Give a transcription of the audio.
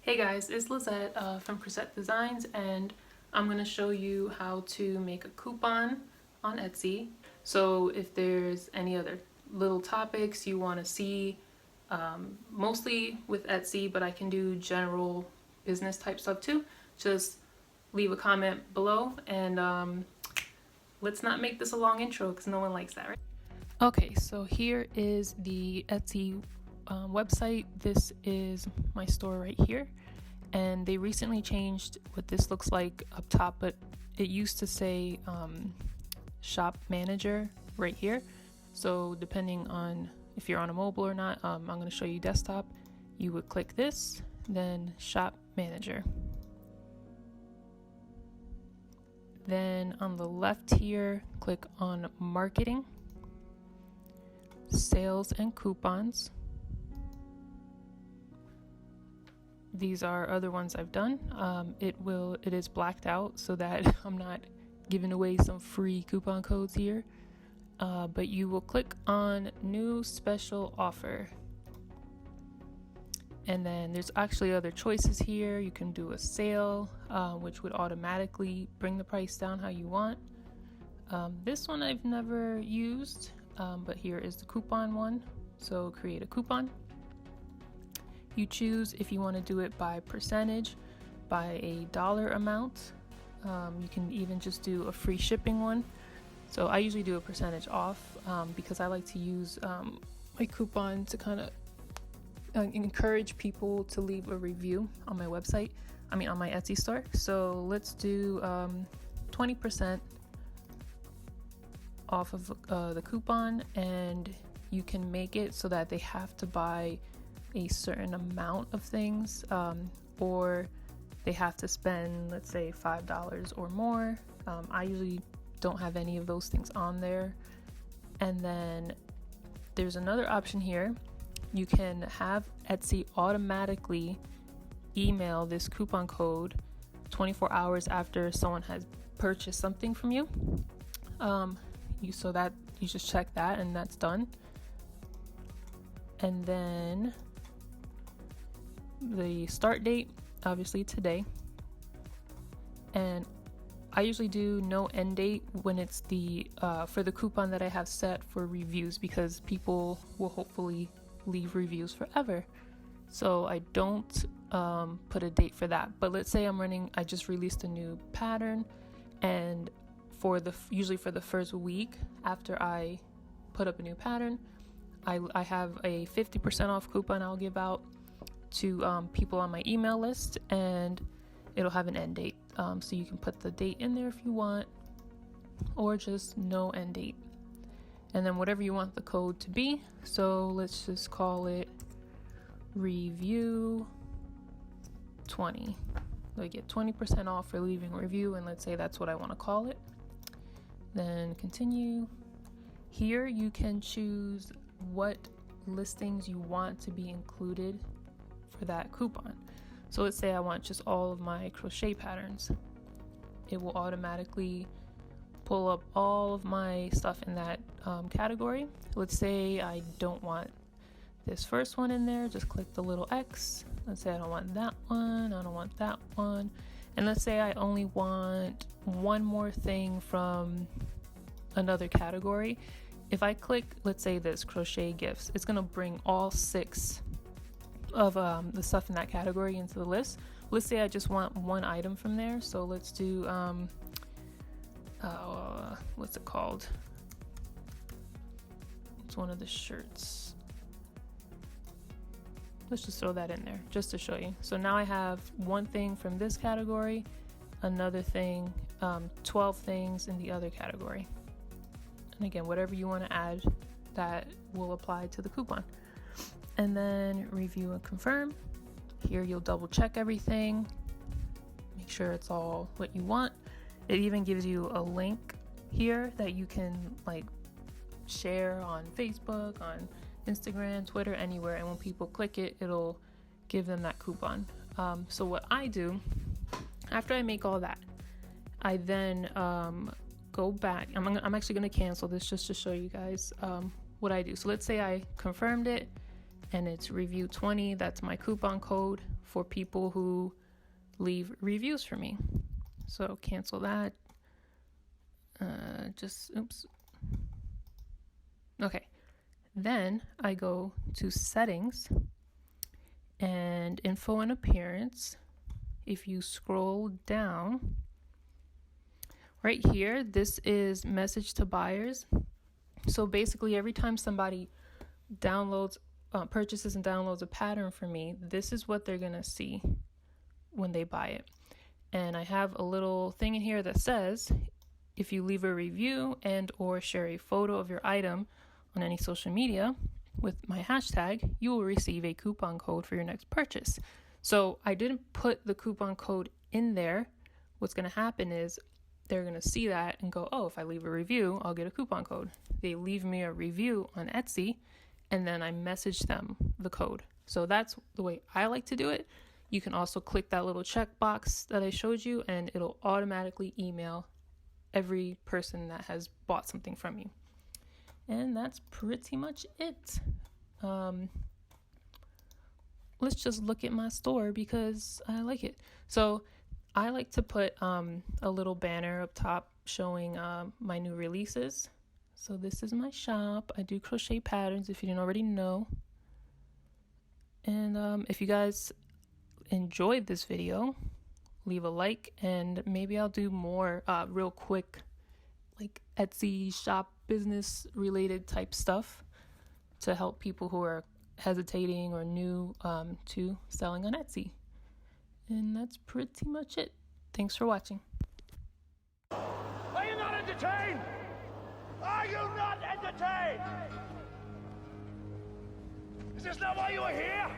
Hey guys, it's Lizette from Cresette Designs, and I'm going to show you how to make a coupon on Etsy. So if there's any other little topics you want to see, mostly with Etsy, but I can do general business type stuff too, just leave a comment below, and let's not make this a long intro because no one likes that, right? Okay, so here is the Etsy website. This is my store right here, and they recently changed what this looks like up top, but it used to say shop manager right here. So depending on if you're on a mobile or not, I'm going to show you desktop. You would click this, then shop manager. Then on the left here, click on marketing, sales and coupons. These are other ones I've done. It is blacked out so that I'm not giving away some free coupon codes here. But you will click on new special offer. And then there's actually other choices here. You can do a sale, which would automatically bring the price down how you want. This one I've never used, but here is the coupon one. So create a coupon. You choose if you want to do it by percentage, by a dollar amount. You can even just do a free shipping one. So I usually do a percentage off because I like to use my coupon to kind of encourage people to leave a review on my website. On my Etsy store. So let's do 20% off of the coupon, and you can make it so that they have to buy a certain amount of things, or they have to spend, let's say, $5 or more. I usually don't have any of those things on there. And then there's another option here. You can have Etsy automatically email this coupon code 24 hours after someone has purchased something from you. So that you just check that, and that's done. And then the start date, obviously today. And I usually do no end date when it's the for the coupon that I have set for reviews, because people will hopefully leave reviews forever. So I don't put a date for that. But let's say I just released a new pattern, and usually for the first week after I put up a new pattern, I have a 50% off coupon I'll give out to people on my email list, and it'll have an end date. So you can put the date in there if you want, or just no end date. And then whatever you want the code to be. So let's just call it review 20. They get 20% off for leaving a review, and let's say that's what I want to call it. Then continue. Here you can choose what listings you want to be included for that coupon. So let's say I want just all of my crochet patterns. It will automatically pull up all of my stuff in that category. Let's say I don't want this first one in there, just click the little X. Let's say I don't want that one, I don't want that one. And let's say I only want one more thing from another category. If I click, let's say this crochet gifts, it's gonna bring all 6 of the stuff in that category into the list. Let's say I just want one item from there. So let's do what's it called? It's one of the shirts. Let's just throw that in there just to show you. So now I have one thing from this category, another thing, 12 things in the other category. And again, whatever you want to add, that will apply to the coupon. And then review and confirm. Here you'll double check everything, make sure it's all what you want. It even gives you a link here that you can share on Facebook, on Instagram, Twitter, anywhere. And when people click it, it'll give them that coupon. So what I do after I make all that, I then go back. I'm actually going to cancel this just to show you guys what I do. So let's say I confirmed it, and it's review 20. That's my coupon code for people who leave reviews for me. So cancel that. Oops. Okay. Then I go to settings and info and appearance. If you scroll down right here, this is message to buyers. So basically every time somebody downloads, purchases and downloads a pattern for me, this is what they're going to see when they buy it. And I have a little thing in here that says, if you leave a review and or share a photo of your item on any social media with my hashtag, you will receive a coupon code for your next purchase. So I didn't put the coupon code in there. What's going to happen is they're going to see that and go, oh, if I leave a review, I'll get a coupon code. They leave me a review on Etsy, and then I message them the code. So that's the way I like to do it. You can also click that little checkbox that I showed you, and it'll automatically email every person that has bought something from you. And that's pretty much it. Let's just look at my store because I like it. So I like to put a little banner up top showing my new releases. So this is my shop. I do crochet patterns if you didn't already know. And if you guys enjoyed this video, leave a like, and maybe I'll do more real quick like Etsy shop business related type stuff to help people who are hesitating or new to selling on Etsy. And that's pretty much it. Thanks for watching. Are you not entertained? Are you not entertained? Is this not why you are here?